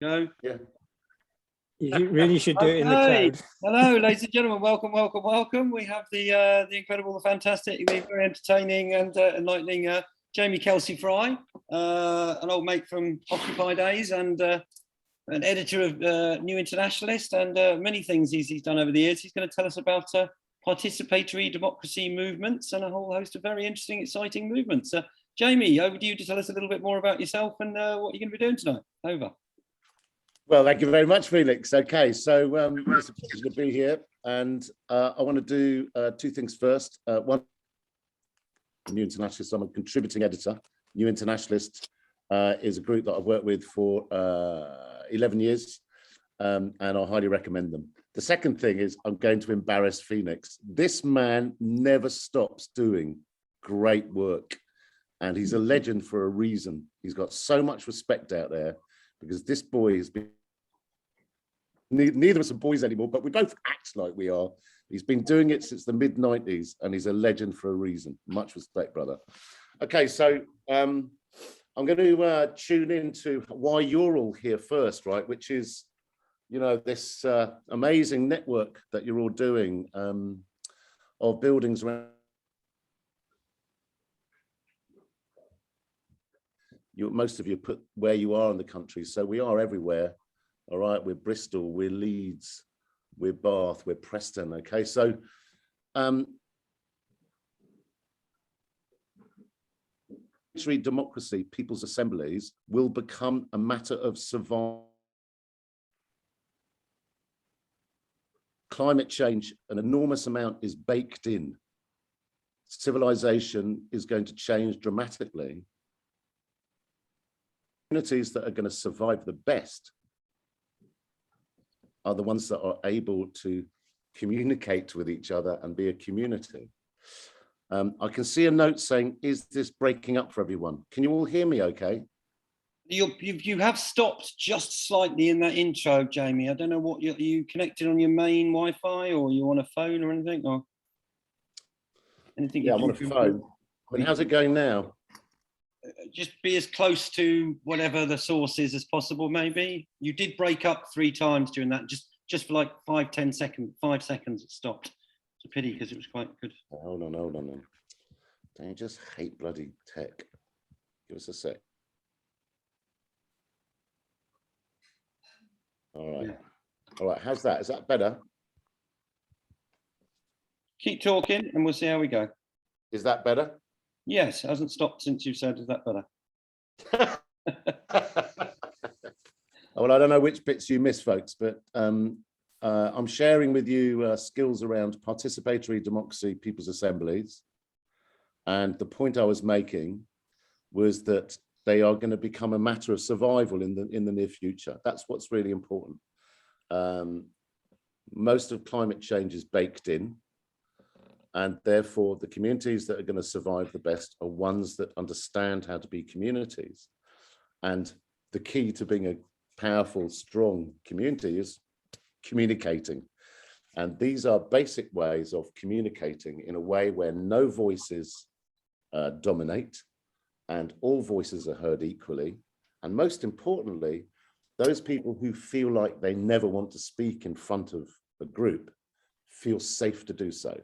Go. Yeah. You really should do it in the Okay. cloud. Hello, ladies and gentlemen. Welcome, welcome, welcome. We have the incredible, the fantastic, the very entertaining and enlightening Jamie Kelsey Fry, an old mate from Occupy days and an editor of New Internationalist and many things he's done over the years. He's going to tell us about participatory democracy movements and a whole host of very interesting, exciting movements. Jamie, over to you to tell us a little bit more about yourself and what you're going to be doing tonight. Over. Well, thank you very much, Felix. Okay, so it's a pleasure to be here, and I want to do two things first. One, New Internationalist, I'm a contributing editor. New Internationalist is a group that I've worked with for 11 years, and I highly recommend them. The second thing is I'm going to embarrass Phoenix. This man never stops doing great work, and he's a legend for a reason. He's got so much respect out there, because this boy has been, neither of us are boys anymore, but we both act like we are. He's been doing it since the mid-90s, and he's a legend for a reason. Much respect, brother. Okay, so I'm going to tune into why you're all here first, right? Which is, you know, this amazing network that you're all doing of buildings around. Most of you put where you are in the country, so we are everywhere. All right, we're Bristol, we're Leeds, we're Bath, we're Preston. Okay, so democracy, people's assemblies, will become a matter of survival. Climate change, an enormous amount is baked in. Civilization is going to change dramatically. Communities that are going to survive the best are the ones that are able to communicate with each other and be a community. I can see a note saying, is this breaking up for everyone? Can you all hear me okay? You have stopped just slightly in that intro, Jamie. I don't know what are you connected on your main Wi-Fi, or you on a phone or anything, or anything? Yeah, I'm on a phone. I mean, how's it going now? Just be as close to whatever the source is as possible, maybe. You did break up 3 times during that, just for like 5 seconds it stopped. It's a pity because it was quite good. Hold on. Don't you just hate bloody tech? Give us a sec. All right, how's that? Is that better? Keep talking and we'll see how we go. Is that better? Yes, it hasn't stopped since you said, is that better? Well, I don't know which bits you miss, folks, but I'm sharing with you skills around participatory democracy, people's assemblies. And the point I was making was that they are going to become a matter of survival in the near future. That's what's really important. Most of climate change is baked in. And therefore, the communities that are going to survive the best are ones that understand how to be communities. And the key to being a powerful, strong community is communicating. And these are basic ways of communicating in a way where no voices dominate and all voices are heard equally. And most importantly, those people who feel like they never want to speak in front of a group feel safe to do so.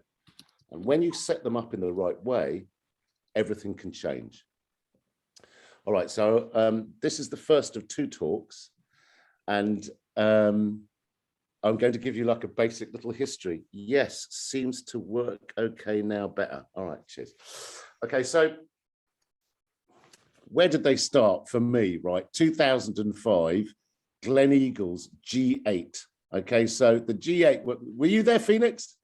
And when you set them up in the right way, everything can change. All right, so this is the first of 2 talks. And I'm going to give you like a basic little history. Yes, seems to work okay now, better. All right, cheers. Okay, so where did they start for me, right? 2005, Glen Eagles G8. Okay, so the G8, were you there, Phoenix?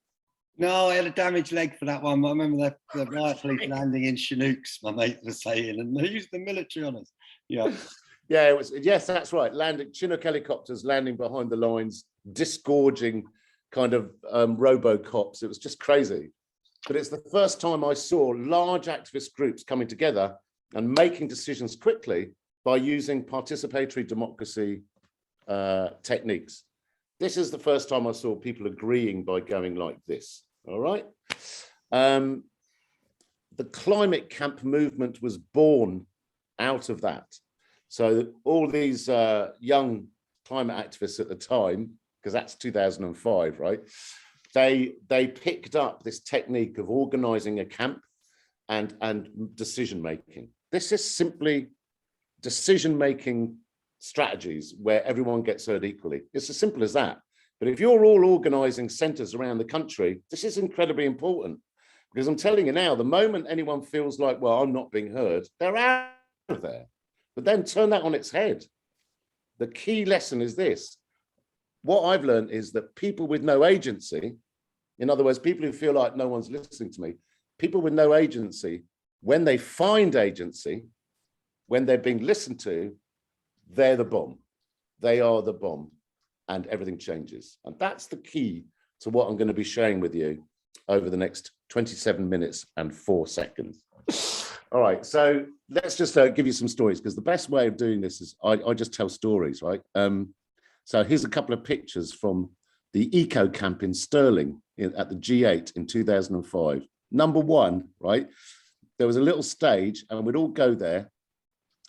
No, I had a damaged leg for that one. I remember the riot police landing in Chinooks, my mate was saying, and they used the military on us. Yeah. Yeah, it was. Yes, that's right. Chinook helicopters landing behind the lines, disgorging kind of robo-cops. It was just crazy. But it's the first time I saw large activist groups coming together and making decisions quickly by using participatory democracy techniques. This is the first time I saw people agreeing by going like this. All right. The climate camp movement was born out of that. So all these young climate activists at the time, because that's 2005, right? They picked up this technique of organizing a camp and decision-making. This is simply decision-making strategies where everyone gets heard equally. It's as simple as that. But if you're all organizing centers around the country, this is incredibly important, because I'm telling you now, the moment anyone feels like, well, I'm not being heard, they're out of there. But then turn that on its head. The key lesson is this. What I've learned is that people with no agency, in other words, people who feel like no one's listening to me, people with no agency, when they find agency, when they're being listened to, they're the bomb. They are the bomb, and everything changes. And that's the key to what I'm going to be sharing with you over the next 27 minutes and 4 seconds. All right, so let's just give you some stories, because the best way of doing this is I just tell stories, right? So here's a couple of pictures from the eco camp in Stirling at the G8 in 2005. Number one, right? There was a little stage and we'd all go there,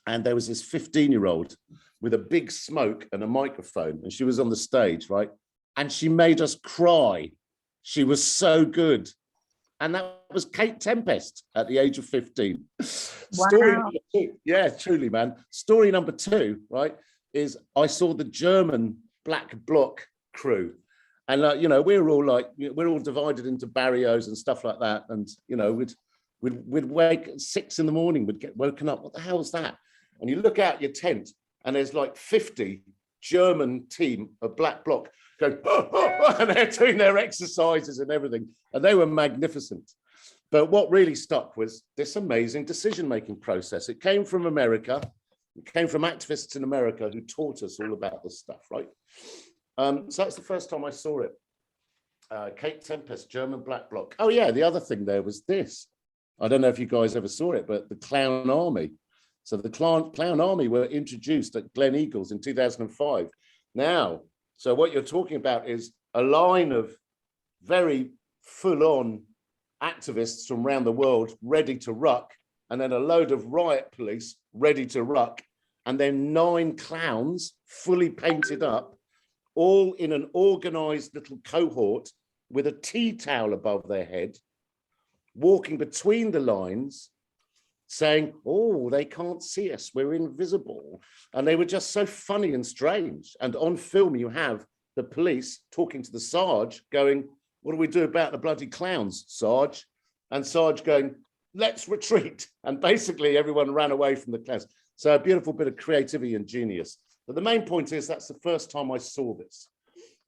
and there was this 15-year-old with a big smoke and a microphone, and she was on the stage, right? And she made us cry. She was so good. And that was Kate Tempest at the age of 15. Wow. Story number two, yeah, truly, man. Story number two, right, is I saw the German Black Bloc crew. And, you know, we're all divided into barrios and stuff like that. And, you know, we'd wake at 6 in the morning, we'd get woken up. What the hell was that? And you look out your tent and there's like 50 German team of Black Bloc going, and they're doing their exercises and everything. And they were magnificent. But what really stuck was this amazing decision-making process. It came from America. It came from activists in America who taught us all about this stuff, right? So that's the first time I saw it. Kate Tempest, German Black Bloc. Oh yeah, the other thing there was this. I don't know if you guys ever saw it, but the Clown Army. So the Clown Army were introduced at Glen Eagles in 2005. Now, so what you're talking about is a line of very full-on activists from around the world ready to ruck, and then a load of riot police ready to ruck, and then 9 clowns fully painted up, all in an organized little cohort with a tea towel above their head, walking between the lines, saying, oh, they can't see us, we're invisible. And they were just so funny and strange. And on film, you have the police talking to the Sarge going, what do we do about the bloody clowns, Sarge? And Sarge going, let's retreat. And basically everyone ran away from the clowns. So a beautiful bit of creativity and genius. But the main point is that's the first time I saw this.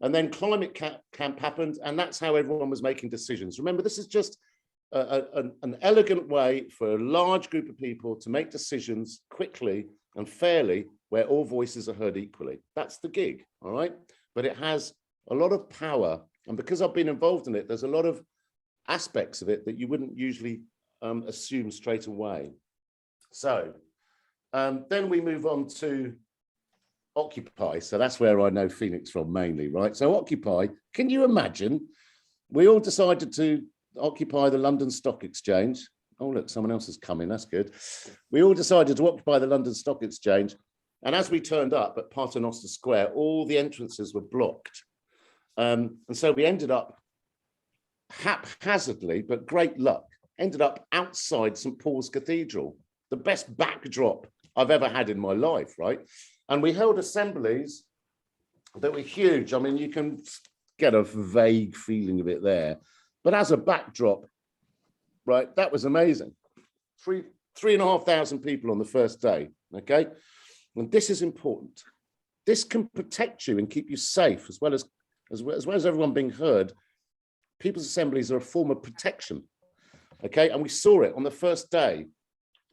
And then climate camp happened, and that's how everyone was making decisions. Remember, this is just an elegant way for a large group of people to make decisions quickly and fairly where all voices are heard equally. That's the gig, all right? But it has a lot of power. And because I've been involved in it, there's a lot of aspects of it that you wouldn't usually assume straight away. So then we move on to Occupy. So that's where I know Phoenix from mainly, right? So Occupy, can you imagine? We all decided to occupy the London Stock Exchange. Oh, look, someone else is coming. That's good. We all decided to occupy the London Stock Exchange. And as we turned up at Paternoster Square, all the entrances were blocked. And so we ended up haphazardly, but great luck, ended up outside St. Paul's Cathedral, the best backdrop I've ever had in my life, right? And we held assemblies that were huge. I mean, you can get a vague feeling of it there. But as a backdrop, right, that was amazing. 3,500 people on the first day, okay? And this is important. This can protect you and keep you safe, as well as everyone being heard. People's assemblies are a form of protection, okay? And we saw it on the first day.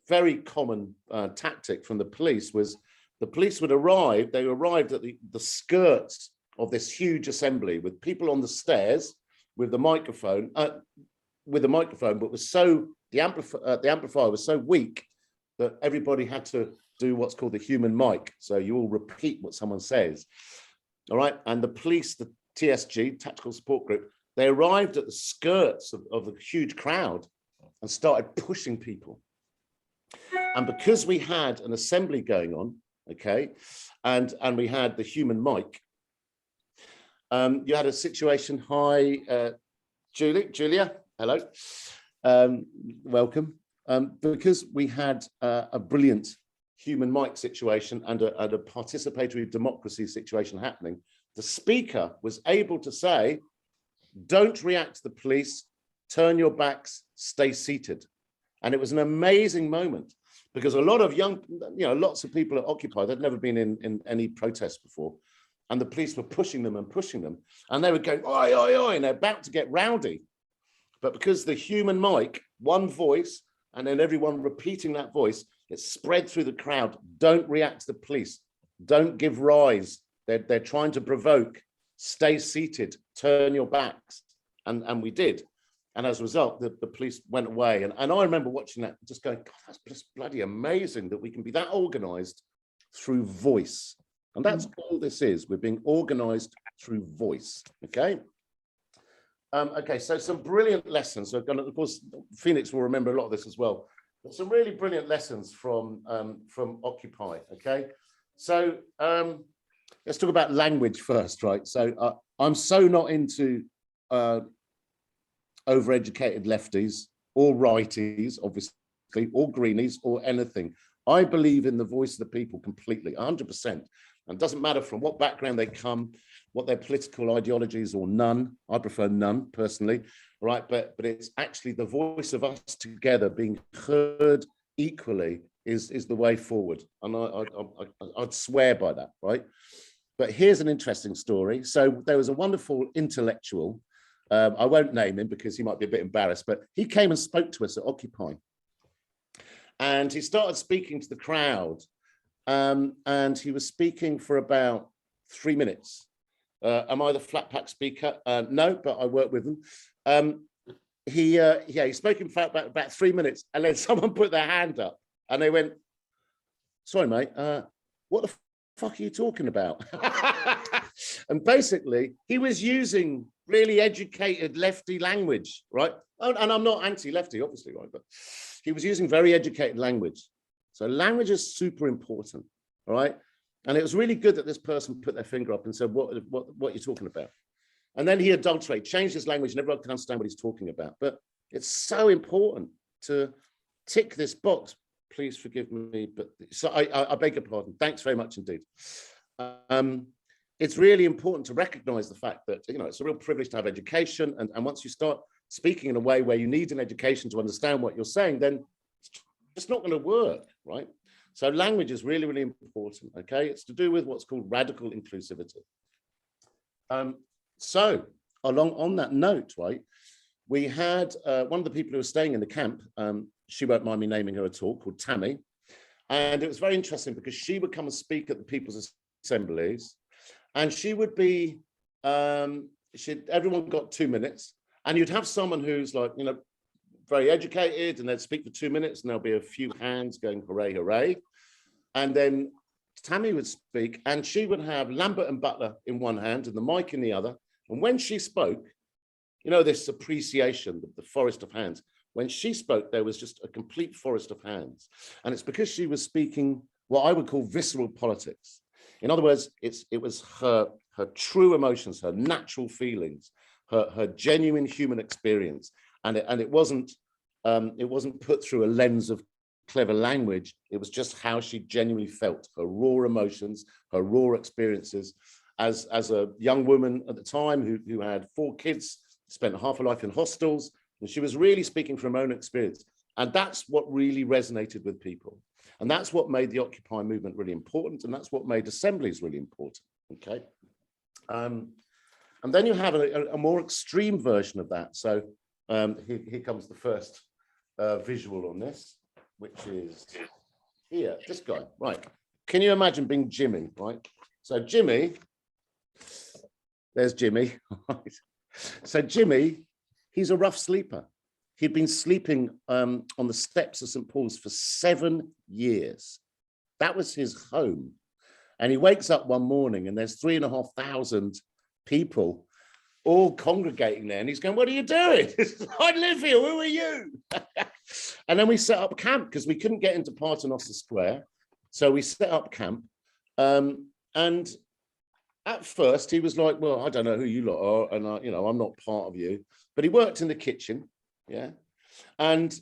Very common tactic from the police was the police would arrive, they arrived at the skirts of this huge assembly with people on the stairs, with the microphone, but was so the amplifier was so weak that everybody had to do what's called the human mic. So you all repeat what someone says. All right. And the police, the TSG, Tactical Support Group, they arrived at the skirts of the huge crowd and started pushing people. And because we had an assembly going on, okay? And we had the human mic. You had a situation, hi, Julia, hello, welcome. Because we had a brilliant human mic situation and a participatory democracy situation happening, the speaker was able to say, don't react to the police, turn your backs, stay seated. And it was an amazing moment because a lot of young, lots of people at Occupy, they'd never been in any protest before. And the police were pushing them. And they were going, oi, oi, oi, and they're about to get rowdy. But because the human mic, one voice, and then everyone repeating that voice, it spread through the crowd. Don't react to the police. Don't give rise. They're trying to provoke. Stay seated, turn your backs. And we did. And as a result, the police went away. And I remember watching that, just going, God, that's just bloody amazing that we can be that organized through voice. And that's all this is. We're being organized through voice, okay? Okay, so some brilliant lessons. So, of course, Phoenix will remember a lot of this as well. But some really brilliant lessons from Occupy, okay? So let's talk about language first, right? So I'm so not into overeducated lefties or righties, obviously, or greenies or anything. I believe in the voice of the people completely, 100%. And it doesn't matter from what background they come, what their political ideologies or none. I prefer none personally, right? But it's actually the voice of us together being heard equally is the way forward. And I'd swear by that, right? But here's an interesting story. So there was a wonderful intellectual, I won't name him because he might be a bit embarrassed, but he came and spoke to us at Occupy. And he started speaking to the crowd. And he was speaking for about 3 minutes. Am I the flat pack speaker? No, but I work with him. He spoke in fact about 3 minutes, and then someone put their hand up and they went, sorry, mate, what the fuck are you talking about? And basically, he was using really educated lefty language, right? And I'm not anti-lefty, obviously, right? But he was using very educated language. So language is super important, all right? And it was really good that this person put their finger up and said, what are you talking about? And then he adulterated, changed his language, and everyone can understand what he's talking about. But it's so important to tick this box. Please forgive me, but so I beg your pardon. Thanks very much indeed. It's really important to recognize the fact that, it's a real privilege to have education. And once you start speaking in a way where you need an education to understand what you're saying, then it's not going to work, right? So language is really, really important, okay? It's to do with what's called radical inclusivity. So on that note, right, we had one of the people who was staying in the camp, she won't mind me naming her at all, called Tammy. And it was very interesting because she would come and speak at the People's Assemblies, and she would be, everyone got 2 minutes, and you'd have someone who's like, very educated, and they'd speak for 2 minutes, and there'll be a few hands going, hooray, hooray. And then Tammy would speak, and she would have Lambert and Butler in one hand and the mic in the other. And when she spoke, this appreciation, the forest of hands, when she spoke, there was just a complete forest of hands. And it's because she was speaking what I would call visceral politics. In other words, it was her true emotions, her natural feelings, her genuine human experience. And it wasn't put through a lens of clever language. It was just how she genuinely felt, her raw emotions, her raw experiences. As a young woman at the time who had 4 kids, spent half her life in hostels, and she was really speaking from her own experience. And that's what really resonated with people. And that's what made the Occupy movement really important. And that's what made Assemblies really important, okay? And then you have a more extreme version of that. So here comes the first visual on this, which is here, this guy, right? Can you imagine being Jimmy, right? So Jimmy, there's Jimmy, right? So Jimmy, he's a rough sleeper. He'd been sleeping on the steps of St. Paul's for 7 years. That was his home. And he wakes up one morning and there's 3,500 people all congregating there. And he's going, what are you doing? I live here, who are you? And then we set up camp because we couldn't get into Paternoster Square. So we set up camp. And at first he was like, well, I don't know who you lot are, and I'm not part of you. But he worked in the kitchen, yeah. And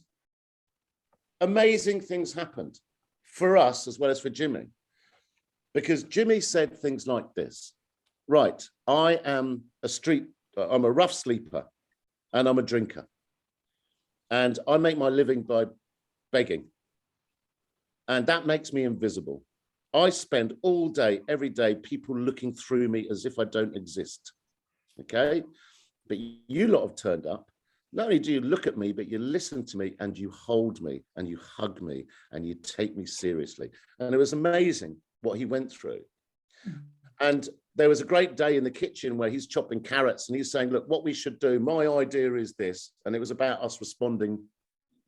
amazing things happened for us as well as for Jimmy, because Jimmy said things like this: right, I'm a rough sleeper, and I'm a drinker, and I make my living by begging, and that makes me invisible. I spend all day, every day, people looking through me as if I don't exist, okay? But you lot have turned up. Not only do you look at me, but you listen to me, and you hold me, and you hug me, and you take me seriously. And it was amazing what he went through. And there was a great day in the kitchen where he's chopping carrots, and he's saying, look, what we should do, my idea is this. And it was about us responding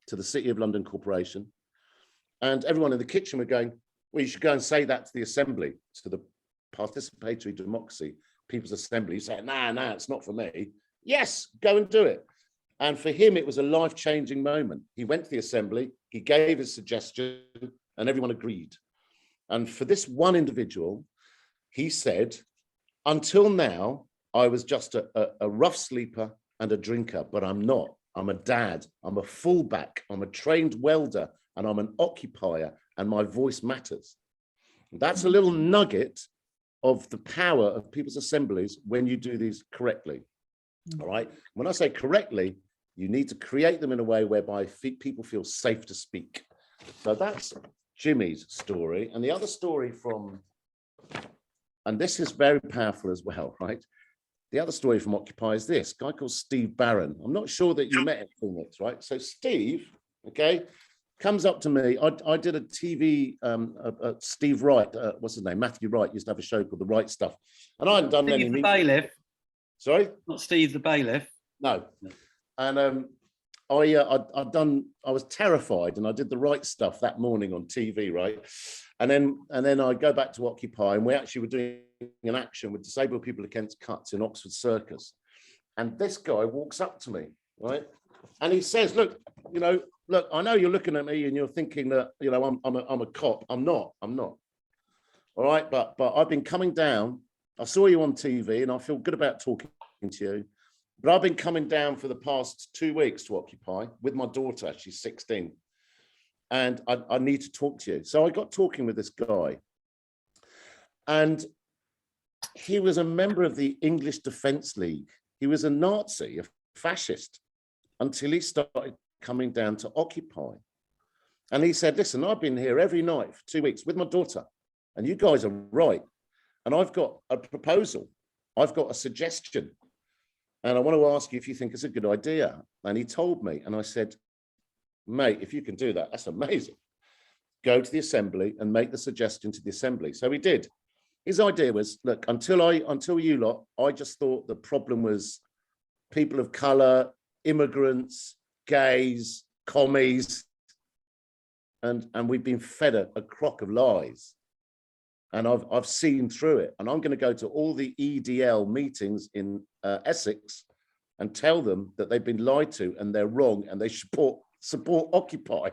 to the City of London Corporation. And everyone in the kitchen were going, well, you should go and say that to the Assembly, to the Participatory Democracy People's Assembly. He's saying, nah, it's not for me. Yes, go and do it. And for him, it was a life-changing moment. He went to the Assembly, he gave his suggestion, and everyone agreed. And for this one individual, he said, until now, I was just a rough sleeper and a drinker, but I'm not. I'm a dad, I'm a fullback, I'm a trained welder, and I'm an occupier, and my voice matters. That's a little nugget of the power of people's assemblies when you do these correctly. All right. When I say correctly, you need to create them in a way whereby people feel safe to speak. So that's Jimmy's story. And the other story and this is very powerful as well, right? The other story from Occupy is this guy called Steve Barron. I'm not sure that you met him, Phoenix, right? So Steve, okay, comes up to me. I did a TV, Steve Wright, what's his name? Matthew Wright used to have a show called The Right Stuff. And I hadn't done Steve any. the bailiff. Sorry? Not Steve the bailiff. No. And I was terrified, and I did The Right Stuff that morning on TV, right? And then I go back to Occupy, and we actually were doing an action with disabled people against cuts in Oxford Circus. And this guy walks up to me, right? And he says, look, I know you're looking at me and you're thinking that, I'm a cop. I'm not. All right, but I've been coming down. I saw you on TV, and I feel good about talking to you. But I've been coming down for the past 2 weeks to Occupy with my daughter. She's 16. And I need to talk to you. So I got talking with this guy. And he was a member of the English Defence League. He was a Nazi, a fascist, until he started coming down to Occupy. And he said, listen, I've been here every night for 2 weeks with my daughter, and you guys are right. And I've got a proposal. I've got a suggestion. And I want to ask you if you think it's a good idea. And he told me, and I said, mate, if you can do that, that's amazing. Go to the Assembly and make the suggestion to the Assembly. So he did. His idea was, look, until you lot, I just thought the problem was people of color, immigrants, gays, commies, and we've been fed a crock of lies. And I've seen through it. And I'm going to go to all the EDL meetings in Essex and tell them that they've been lied to and they're wrong and they support Occupy.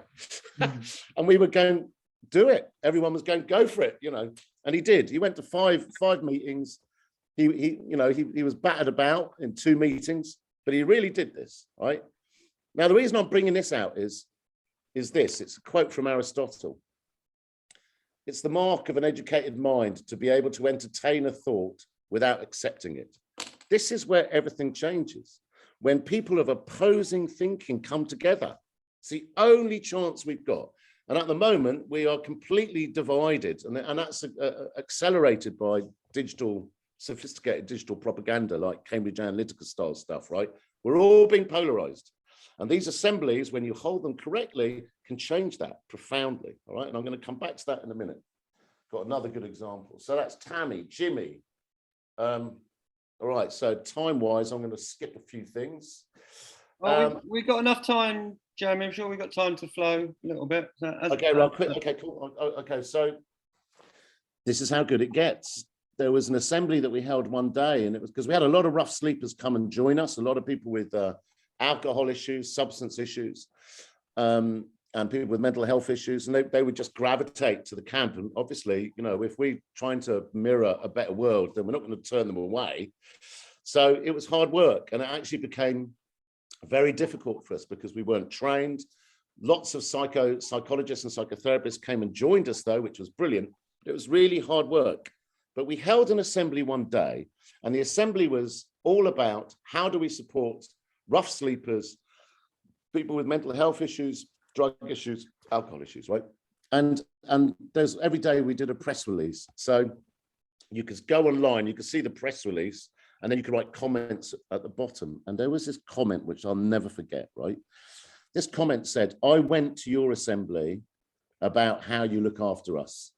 And we were going, do it. Everyone was going, go for it, And he did. He went to five meetings. He was battered about in 2 meetings, but he really did this, right? Now, the reason I'm bringing this out is this. It's a quote from Aristotle. It's the mark of an educated mind to be able to entertain a thought without accepting it. This is where everything changes. When people of opposing thinking come together, it's the only chance we've got. And at the moment, we are completely divided, and that's accelerated by sophisticated digital propaganda like Cambridge Analytica style stuff, right? We're all being polarized. And these assemblies, when you hold them correctly, can change that profoundly, all right? And I'm going to come back to that in a minute. Got another good example. So that's Tammy, Jimmy. All right, so time-wise, I'm going to skip a few things. Well, we've got enough time, Jamie. I'm sure we've got time to flow a little bit. Okay, well, quick. Okay, cool. Okay, so this is how good it gets. There was an assembly that we held one day, and it was because we had a lot of rough sleepers come and join us, a lot of people with alcohol issues, substance issues. And and people with mental health issues, and they would just gravitate to the camp. And obviously, you know, if we're trying to mirror a better world, then we're not going to turn them away. So it was hard work, and it actually became very difficult for us because we weren't trained. Lots of psychologists and psychotherapists came and joined us, though, which was brilliant. It was really hard work. But we held an assembly one day, and the assembly was all about how do we support rough sleepers, people with mental health issues, drug issues, alcohol issues, right? And there's every day we did a press release. So you could go online, you could see the press release, and then you could write comments at the bottom. And there was this comment, which I'll never forget, right? This comment said, I went to your assembly about how you look after us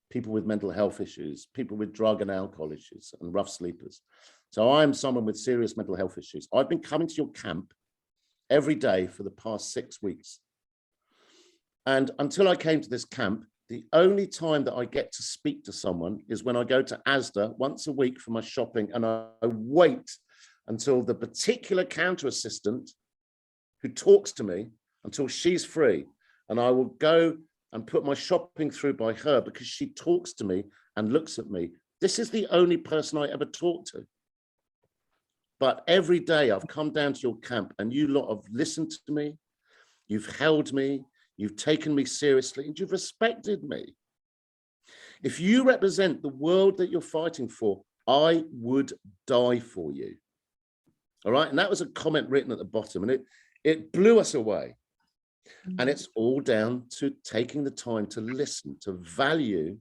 people with mental health issues, people with drug and alcohol issues, and rough sleepers. So I am someone with serious mental health issues. I've been coming to your camp every day for the past 6 weeks. And until I came to this camp, the only time that I get to speak to someone is when I go to Asda once a week for my shopping, and I wait until the particular counter assistant who talks to me until she's free. And I will go and put my shopping through by her because she talks to me and looks at me. This is the only person I ever talk to. But every day I've come down to your camp and you lot have listened to me, you've held me, you've taken me seriously, and you've respected me. If you represent the world that you're fighting for, I would die for you. All right, and that was a comment written at the bottom, and it blew us away. And it's all down to taking the time to listen, to value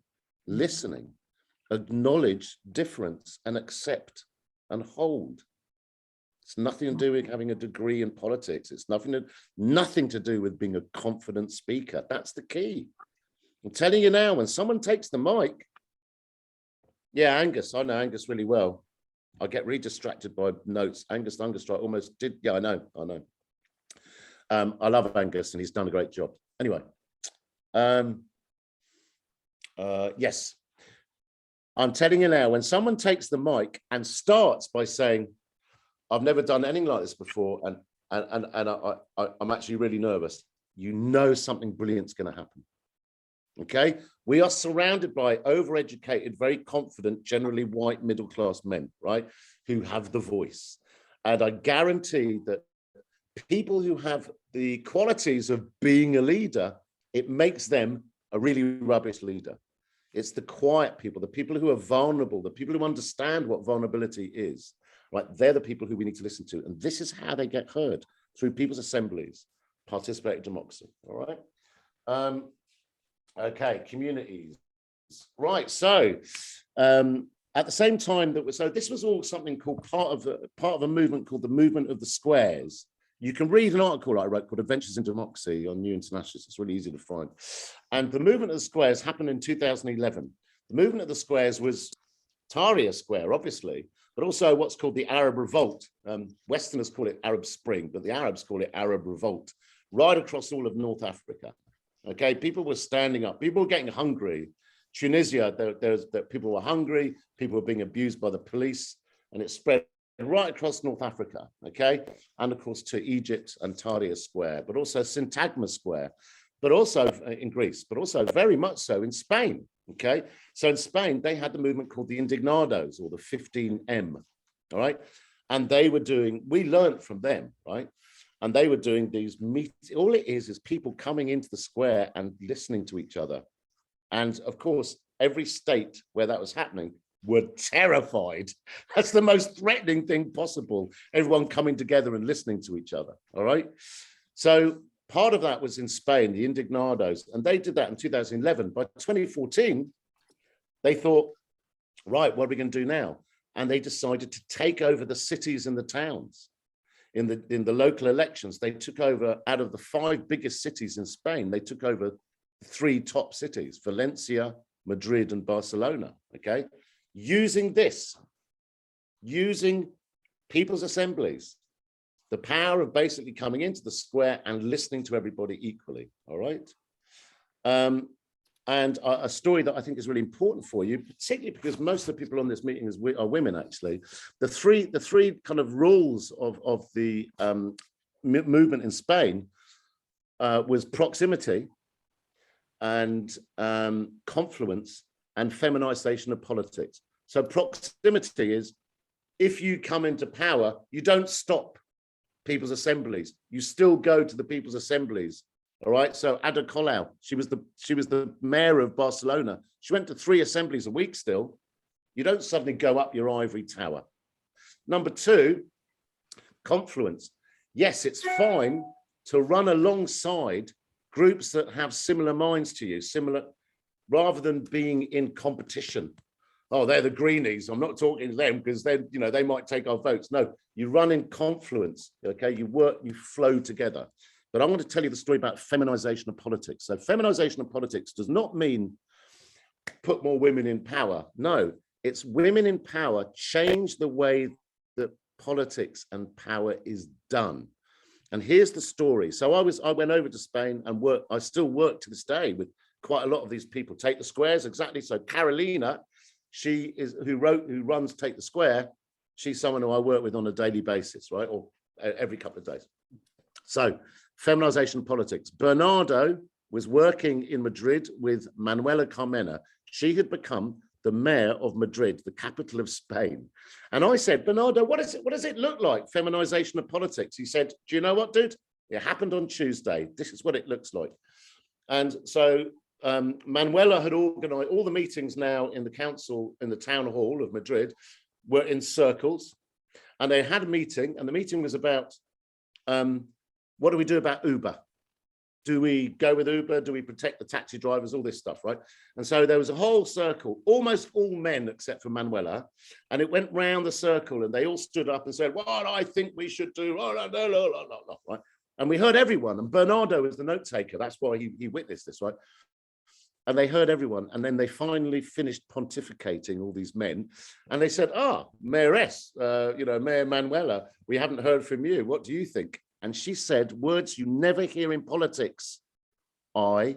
listening, acknowledge difference, and accept and hold. It's nothing to do with having a degree in politics. It's nothing to do with being a confident speaker. That's the key. I'm telling you now, when someone takes the mic, yeah, Angus, I know Angus really well. I get really distracted by notes. Angus almost did. Yeah, I know. I love Angus, and he's done a great job. Anyway, yes, I'm telling you now, when someone takes the mic and starts by saying, I've never done anything like this before, and I'm actually really nervous, you know something brilliant's going to happen. Okay, we are surrounded by overeducated, very confident, generally white middle-class men, right, who have the voice. And I guarantee that people who have the qualities of being a leader, it makes them a really rubbish leader. It's the quiet people, the people who are vulnerable, the people who understand what vulnerability is, right? They're the people who we need to listen to. And this is how they get heard, through people's assemblies, participatory democracy, all right? Okay, communities. Right, so at the same time so this was all something called part of a movement called the Movement of the Squares. You can read an article I wrote called Adventures in Democracy on New Internationalist. It's really easy to find. And the Movement of the Squares happened in 2011. The Movement of the Squares was Tahrir Square, obviously, but also what's called the Arab Revolt. Westerners call it Arab Spring, but the Arabs call it Arab Revolt, right across all of North Africa. Okay, people were standing up, people were getting hungry. Tunisia, people were hungry, people were being abused by the police, and it spread right across North Africa, okay? And of course to Egypt and Tahrir Square, but also Syntagma Square, but also in Greece, but also very much so in Spain, okay? So in Spain, they had the movement called the Indignados, or the 15M, all right? And they were doing, we learned from them, right? And they were doing these meetings. All it is people coming into the square and listening to each other. And of course, every state where that was happening were terrified. That's the most threatening thing possible. Everyone coming together and listening to each other, all right? So part of that was in Spain, the Indignados, and they did that in 2011. By 2014, they thought, right, what are we going to do now? And they decided to take over the cities and the towns. In the local elections, they took over, out of the 5 biggest cities in Spain, they took over 3 top cities, Valencia, Madrid, and Barcelona, okay? Using people's assemblies, the power of basically coming into the square and listening to everybody equally, all right? And a story that I think is really important for you, particularly because most of the people on this meeting are women, actually. The three kind of rules of the movement in Spain was proximity and confluence and feminization of politics. So proximity is, if you come into power, you don't stop people's assemblies. You still go to the people's assemblies. All right. So Ada Colau, she was the mayor of Barcelona. She went to 3 assemblies a week still. You don't suddenly go up your ivory tower. Number 2, confluence. Yes, it's fine to run alongside groups that have similar minds to you, rather than being in competition. Oh, they're the greenies. I'm not talking to them because they might take our votes. No, you run in confluence. Okay, you work, you flow together. But I want to tell you the story about feminization of politics. So feminization of politics does not mean put more women in power. No, it's women in power change the way that politics and power is done. And here's the story. So I went over to Spain and I still work to this day with quite a lot of these people. Take the Squares, exactly. So Carolina, who runs Take the Square. She's someone who I work with on a daily basis, right? Or every couple of days. So feminization politics. Bernardo was working in Madrid with Manuela Carmena. She had become the mayor of Madrid, the capital of Spain. And I said, Bernardo, what does it look like, feminization of politics? He said, do you know what, dude? It happened on Tuesday. This is what it looks like. And so Manuela had organized all the meetings now in the council, in the town hall of Madrid, were in circles. And they had a meeting, and the meeting was about, what do we do about Uber? Do we go with Uber? Do we protect the taxi drivers? All this stuff, right? And so there was a whole circle, almost all men except for Manuela, and it went round the circle, and they all stood up and said, "What I think we should do," right? And we heard everyone, and Bernardo was the note taker. That's why he witnessed this, right? And they heard everyone, and then they finally finished pontificating, all these men, and they said, Mayoress, Mayor Manuela, we haven't heard from you. What do you think? And she said words you never hear in politics. I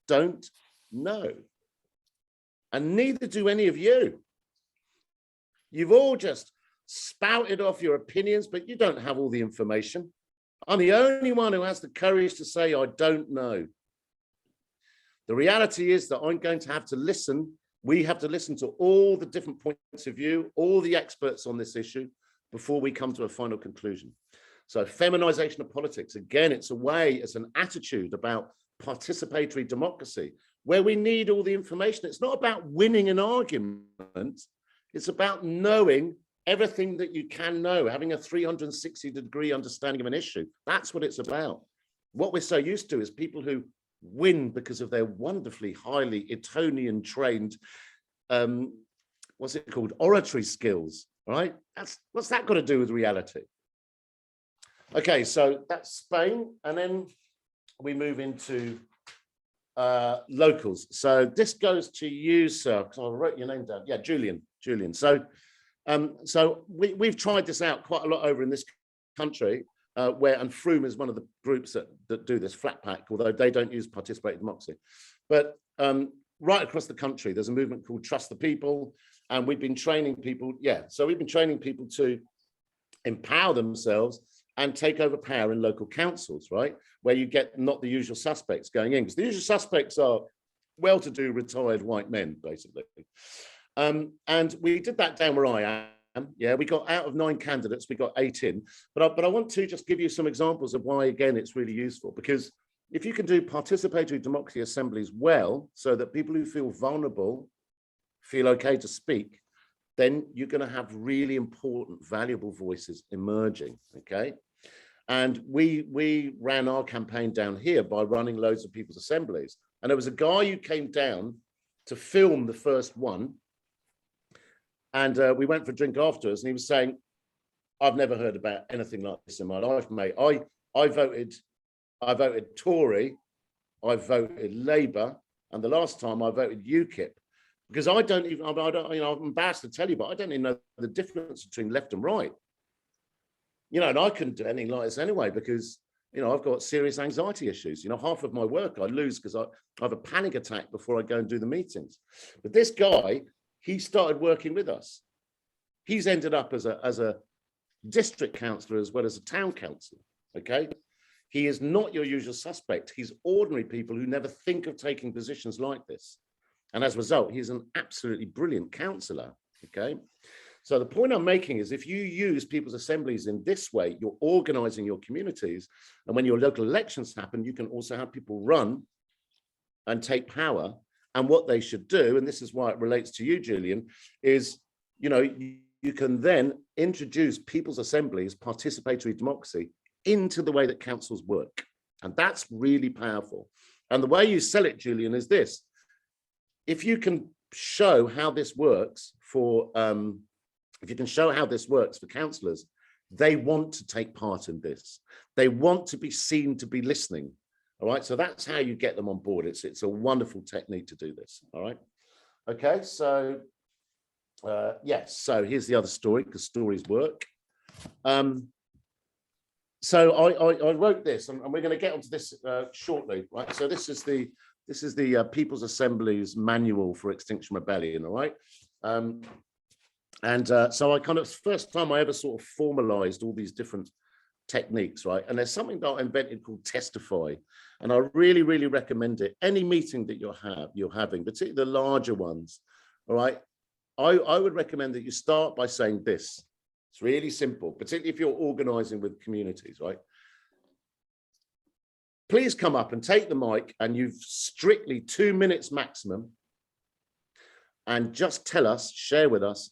don't know. And neither do any of you. You've all just spouted off your opinions, but you don't have all the information. I'm the only one who has the courage to say, I don't know. The reality is that I'm going to have to listen. We have to listen to all the different points of view, all the experts on this issue before we come to a final conclusion. So feminization of politics, again, it's an attitude about participatory democracy, where we need all the information. It's not about winning an argument. It's about knowing everything that you can know, having a 360-degree understanding of an issue. That's what it's about. What we're so used to is people who win because of their wonderfully highly Etonian trained, oratory skills, right? What's that got to do with reality? Okay, so that's Spain, and then we move into locals. So this goes to you, sir, because I wrote your name down. Yeah, Julian. So we've tried this out quite a lot over in this country, and Froome is one of the groups that do this, Flat Pack, although they don't use participatory democracy. But right across the country, there's a movement called Trust the People, and we've been training people. Yeah, so we've been training people to empower themselves and take over power in local councils, right? Where you get not the usual suspects going in, because the usual suspects are well-to-do retired white men, basically. And we did that down where I am. Yeah, we got out of 9 candidates, we got 8 in. But I want to just give you some examples of why, again, it's really useful. Because if you can do participatory democracy assemblies well, so that people who feel vulnerable feel okay to speak, then you're going to have really important, valuable voices emerging, okay? And we ran our campaign down here by running loads of people's assemblies. And there was a guy who came down to film the first one. And we went for a drink afterwards, and he was saying, I've never heard about anything like this in my life, mate. I voted Tory, I voted Labour, and the last time I voted UKIP. Because I'm embarrassed to tell you, but I don't even know the difference between left and right. And I couldn't do anything like this anyway, because, I've got serious anxiety issues. Half of my work I lose because I have a panic attack before I go and do the meetings. But this guy, he started working with us. He's ended up as a district councillor as well as a town councillor, okay? He is not your usual suspect. He's ordinary people who never think of taking positions like this. And as a result, he's an absolutely brilliant counsellor, okay? So the point I'm making is if you use people's assemblies in this way, you're organising your communities. And when your local elections happen, you can also have people run and take power. And what they should do, and this is why it relates to you, Julian, is, you know, you can then introduce people's assemblies, participatory democracy, into the way that councils work. And that's really powerful. And the way you sell it, Julian, is this. If you can show how this works for, councillors, they want to take part in this. They want to be seen to be listening. All right, so that's how you get them on board. It's a wonderful technique to do this. All right, okay, so yes, so here's the other story, because stories work. So I wrote this, and we're going to get onto this shortly, right? So this is the People's Assemblies Manual for Extinction Rebellion, all right? So I kind of, first time I ever sort of formalized all these different techniques, right? And there's something that I invented called Testify, and I really, really recommend it. Any meeting that you're having, particularly the larger ones, all right? I would recommend that you start by saying this. It's really simple, particularly if you're organizing with communities, right? Please come up and take the mic, and you've strictly 2 minutes maximum, and just tell us, share with us,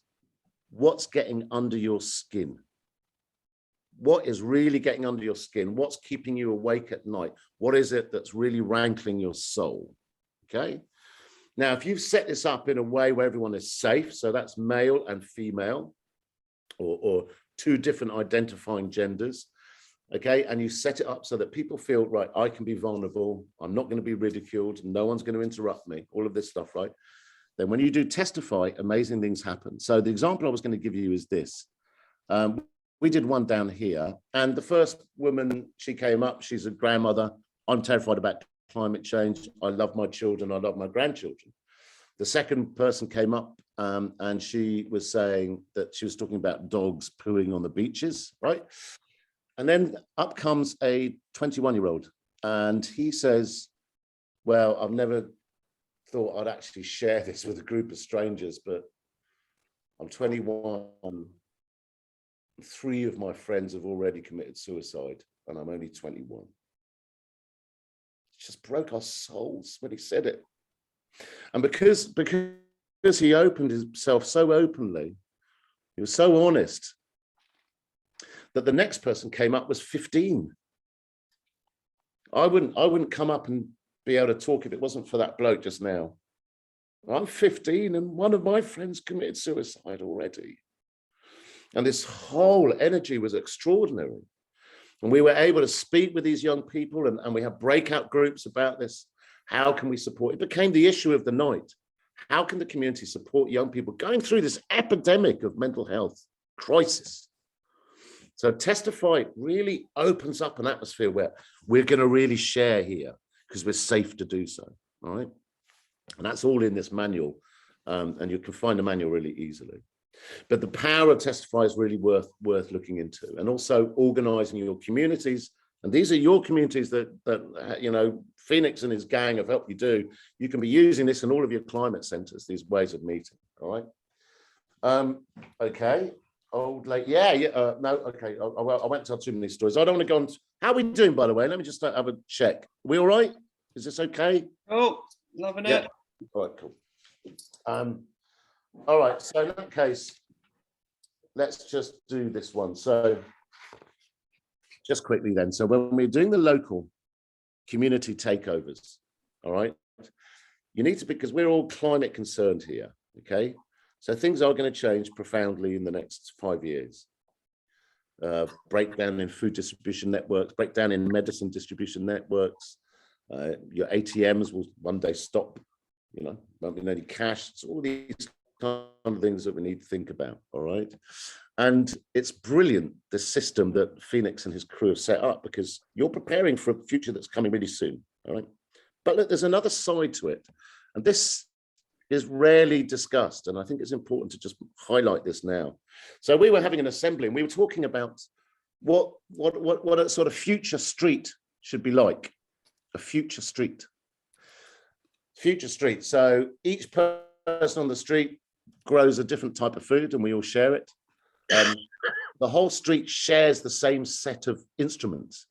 what's getting under your skin. What is really getting under your skin? What's keeping you awake at night? What is it that's really rankling your soul? Okay. Now, if you've set this up in a way where everyone is safe, so that's male and female, or two different identifying genders, okay, and you set it up so that people feel, right, I can be vulnerable, I'm not going to be ridiculed, no one's going to interrupt me, all of this stuff, right? Then when you do Testify, amazing things happen. So the example I was going to give you is this. We did one down here, and the first woman, she came up, she's a grandmother. I'm terrified about climate change. I love my children, I love my grandchildren. The second person came up, and she was saying that she was talking about dogs pooing on the beaches, right? And then up comes a 21-year-old, and he says, well, I've never thought I'd actually share this with a group of strangers, but I'm 21. 3 of my friends have already committed suicide, and I'm only 21. It just broke our souls when he said it. And because he opened himself so openly, he was so honest, that the next person came up was 15. I wouldn't come up and be able to talk if it wasn't for that bloke just now. I'm 15 and one of my friends committed suicide already. And this whole energy was extraordinary. And we were able to speak with these young people, and we have breakout groups about this. How can we support? It became the issue of the night. How can the community support young people going through this epidemic of mental health crisis? So Testify really opens up an atmosphere where we're going to really share here because we're safe to do so, all right? And that's all in this manual, and you can find the manual really easily. But the power of Testify is really worth looking into, and also organizing your communities. And these are your communities that you know, Phoenix and his gang have helped you do. You can be using this in all of your climate centers, these ways of meeting, all right? Okay. Old late, no, okay. I won't tell too many stories. I don't want to go on. How are we doing, by the way? Let me just have a check. Are we all right? Is this okay? Oh, loving it. All right, cool. All right, so in that case, let's just do this one. So just quickly then. So when we're doing the local community takeovers, all right, you need to, because we're all climate concerned here, okay? So things are going to change profoundly in the next 5 years. Breakdown in food distribution networks, breakdown in medicine distribution networks. Your ATMs will one day stop, you know, won't be any cash. It's all these kind of things that we need to think about, all right? And it's brilliant, the system that Phoenix and his crew have set up, because you're preparing for a future that's coming really soon, all right? But look, there's another side to it. And this is rarely discussed, and I think it's important to just highlight this now. So we were having an assembly, and we were talking about what a sort of future street should be like a future street. Future street. So each person on the street grows a different type of food and we all share it. The whole street shares the same set of instruments.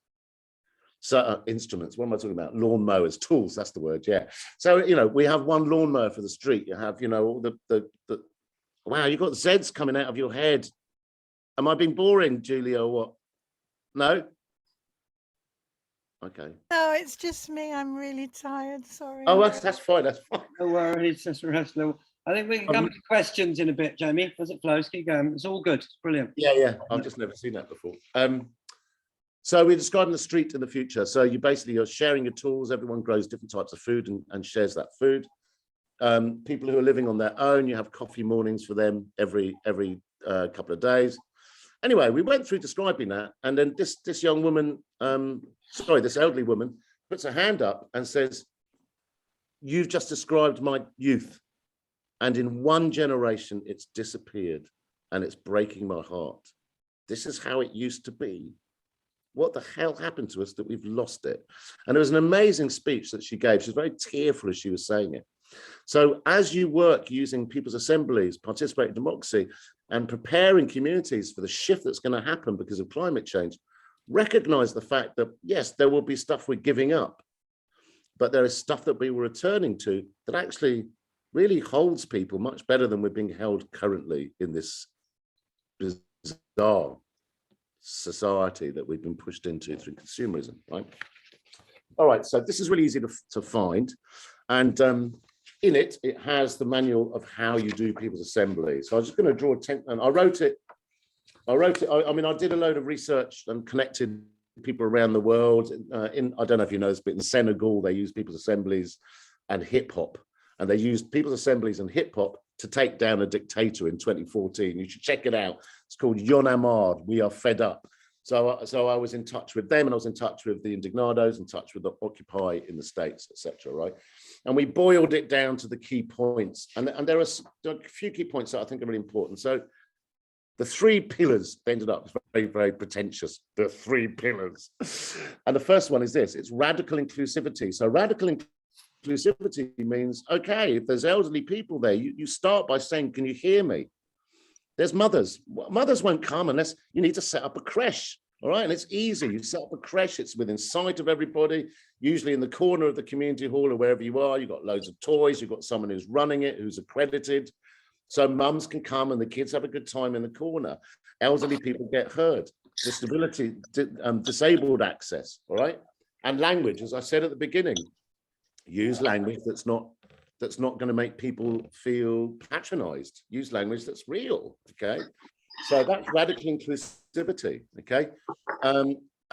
So instruments, what am I talking about? Lawn mowers, tools, that's the word, yeah. So, you know, we have one lawnmower for the street. You have, you know, all the wow, you've got Zeds coming out of your head. Am I being boring, Julia, or what? No? Okay. No, it's just me. I'm really tired. Sorry. Oh, that's fine. That's fine. No worries, that's rest. I think we can come to questions in a bit, Jamie. As it flows, keep going. It's all good. It's brilliant. Yeah. I've just never seen that before. So we're describing the street in the future. So you're sharing your tools. Everyone grows different types of food and shares that food. People who are living on their own, you have coffee mornings for them every couple of days. Anyway, we went through describing that, and then this young woman, this elderly woman, puts her hand up and says, "You've just described my youth, and in one generation it's disappeared, and it's breaking my heart. This is how it used to be. What the hell happened to us that we've lost it?" And it was an amazing speech that she gave. She was very tearful as she was saying it. So as you work using people's assemblies, participatory democracy, and preparing communities for the shift that's going to happen because of climate change, recognize the fact that, yes, there will be stuff we're giving up, but there is stuff that we were returning to that actually really holds people much better than we're being held currently in this bizarre society that we've been pushed into through consumerism, right? All right, so this is really easy to find. And in it, it has the manual of how you do people's assemblies. So I'm just going to draw attention, and I wrote it. I mean, I did a load of research and connected people around the world. I don't know if you know this, but in Senegal, they use people's assemblies and hip hop. And they used people's assemblies and hip hop to take down a dictator in 2014. You should check it out. It's called Yon Amard, We Are Fed Up. So I was in touch with them, and I was in touch with the Indignados, in touch with the Occupy in the States, etc. Right? And we boiled it down to the key points. And there are a few key points that I think are really important. So the three pillars ended up very, very pretentious, the three pillars. And the first one is this, it's radical inclusivity. So radical inclusivity means, okay, if there's elderly people there, you start by saying, can you hear me? There's mothers. Mothers won't come unless you need to set up a creche. All right, and it's easy. You set up a creche, it's within sight of everybody, usually in the corner of the community hall or wherever you are. You've got loads of toys, you've got someone who's running it, who's accredited. So mums can come and the kids have a good time in the corner. Elderly people get heard. Disability, disabled access, all right? And language, as I said at the beginning, use language that's not going to make people feel patronized. Use language that's real, okay? So that's radical inclusivity, okay?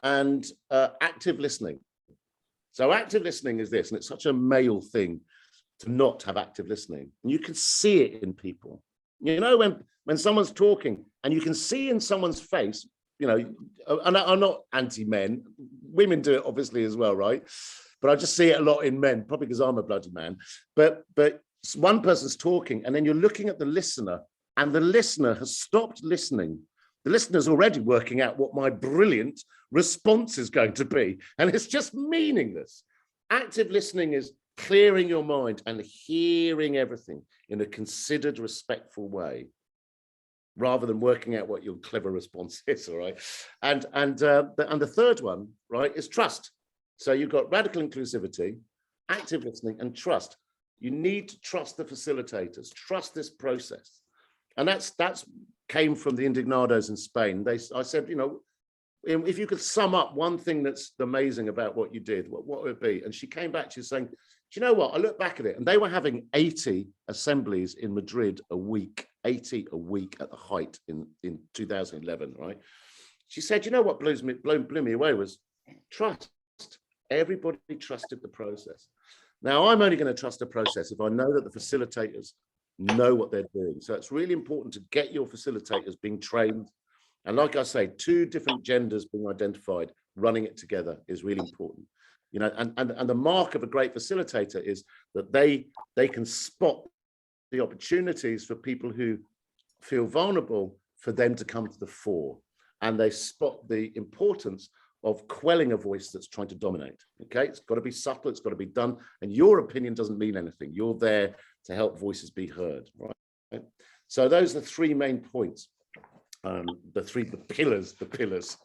And active listening. So active listening is this, and it's such a male thing to not have active listening. And you can see it in people. You know, when someone's talking and you can see in someone's face, you know, and I'm not anti-men, women do it obviously as well, right? But I just see it a lot in men, probably because I'm a bloody man. But one person's talking and then you're looking at the listener and the listener has stopped listening. The listener's already working out what my brilliant response is going to be. And it's just meaningless. Active listening is clearing your mind and hearing everything in a considered, respectful way, rather than working out what your clever response is, all right? And the third one, right, is trust. So you've got radical inclusivity, active listening, and trust. You need to trust the facilitators, trust this process. And that's came from the Indignados in Spain. I said, you know, if you could sum up one thing that's amazing about what you did, what would it be? And she came back, she was saying, do you know what? I look back at it and they were having 80 assemblies in Madrid a week, 80 a week at the height in 2011, right? She said, you know what blew me away was trust. Everybody trusted the process. Now, I'm only going to trust the process if I know that the facilitators know what they're doing. So it's really important to get your facilitators being trained. And like I say, 2 different genders being identified, running it together is really important. You know, and the mark of a great facilitator is that they can spot the opportunities for people who feel vulnerable for them to come to the fore. And they spot the importance of quelling a voice that's trying to dominate. Okay, it's got to be subtle, it's got to be done, and your opinion doesn't mean anything. You're there to help voices be heard, right? So those are the three main points, the pillars.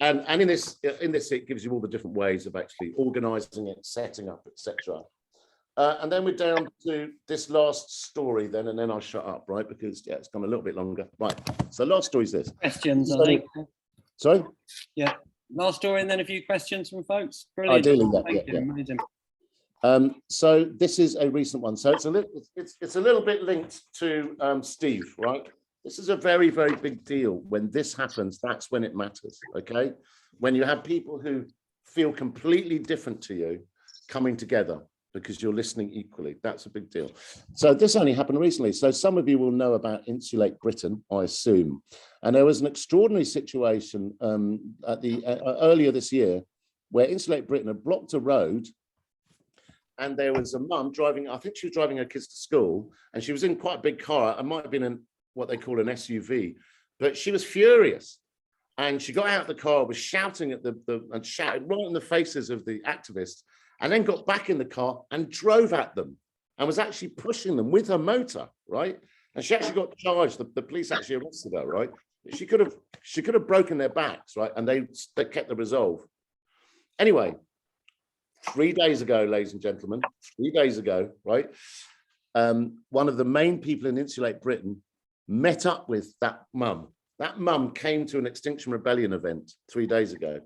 and in this it gives you all the different ways of actually organizing it, setting up, etc. And then we're down to this last story then, and then I'll shut up, right? Because yeah, it's gone a little bit longer. Right, so last story is this. Questions, So, I think. Sorry? Yeah, last story and then a few questions from folks. Brilliant. Ideally, Thank you. yeah. Amazing. So this is a recent one. So it's a little bit linked to Steve, right? This is a very, very big deal. When this happens, that's when it matters, okay? When you have people who feel completely different to you coming together because you're listening equally, that's a big deal. So this only happened recently. So some of you will know about Insulate Britain, I assume. And there was an extraordinary situation earlier this year where Insulate Britain had blocked a road, and there was a mum driving, I think she was driving her kids to school, and she was in quite a big car. It might have been what they call an SUV, but she was furious. And she got out of the car, was shouting at and shouted right in the faces of the activists, and then got back in the car and drove at them and was actually pushing them with her motor, right? And she actually got charged. The police actually arrested her, right? She could have broken their backs, right? And they kept the resolve. Anyway, 3 days ago, ladies and gentlemen, 3 days ago, right? One of the main people in Insulate Britain met up with that mum. That mum came to an Extinction Rebellion event 3 days ago,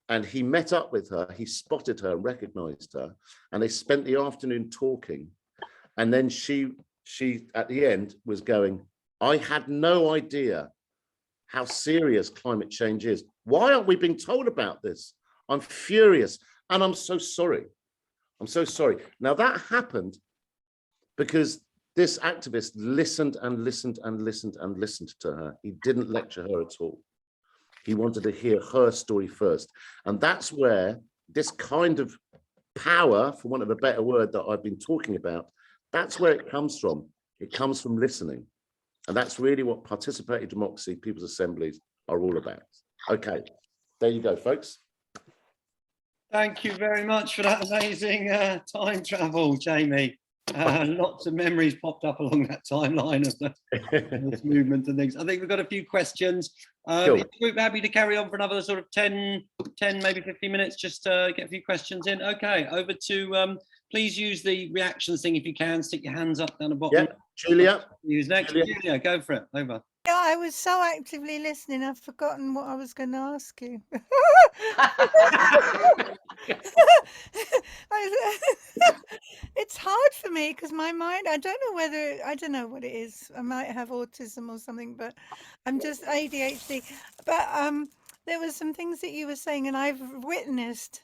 and he met up with her. He spotted her, recognized her, and they spent the afternoon talking. And then she at the end was going, I had no idea how serious climate change is. Why aren't we being told about this? I'm furious, and I'm so sorry. I'm so sorry. Now that happened because this activist listened and listened and listened and listened to her. He didn't lecture her at all. He wanted to hear her story first. And that's where this kind of power, for want of a better word, that I've been talking about, that's where it comes from. It comes from listening. And that's really what participatory democracy, people's assemblies are all about. Okay, there you go, folks. Thank you very much for that amazing time travel, Jamie. Lots of memories popped up along that timeline of this movement and things. I think we've got a few questions. Sure. We're happy to carry on for another sort of 10, maybe 15 minutes, just to get a few questions in. Okay, over to, please use the reactions thing if you can. Stick your hands up down the bottom. Yeah, Julia. Use next. Julia, go for it. Over. Yeah, I was so actively listening, I've forgotten what I was going to ask you. It's hard for me because my mind, I don't know what it is. I might have autism or something, but I'm just ADHD. But there were some things that you were saying, and I've witnessed,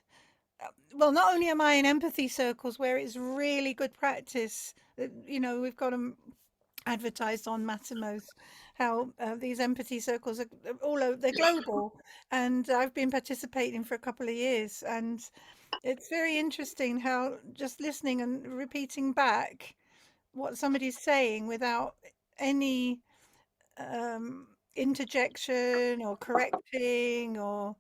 well, not only am I in empathy circles where it's really good practice, you know, we've got them advertised on Mattermost, how these empathy circles are all over, they're global, and I've been participating for a couple of years, and it's very interesting how just listening and repeating back what somebody's saying without any interjection or correcting or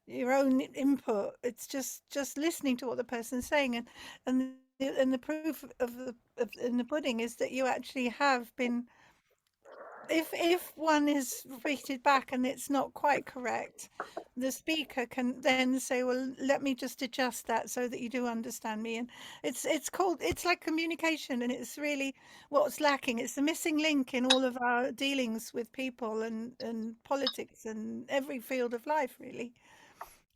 your own input. It's just listening to what the person's saying, and the proof in the pudding is that you actually have been, if one is repeated back and it's not quite correct, the speaker can then say, well, let me just adjust that so that you do understand me. And it's like communication, and it's really what's lacking. It's the missing link in all of our dealings with people and politics and every field of life, really.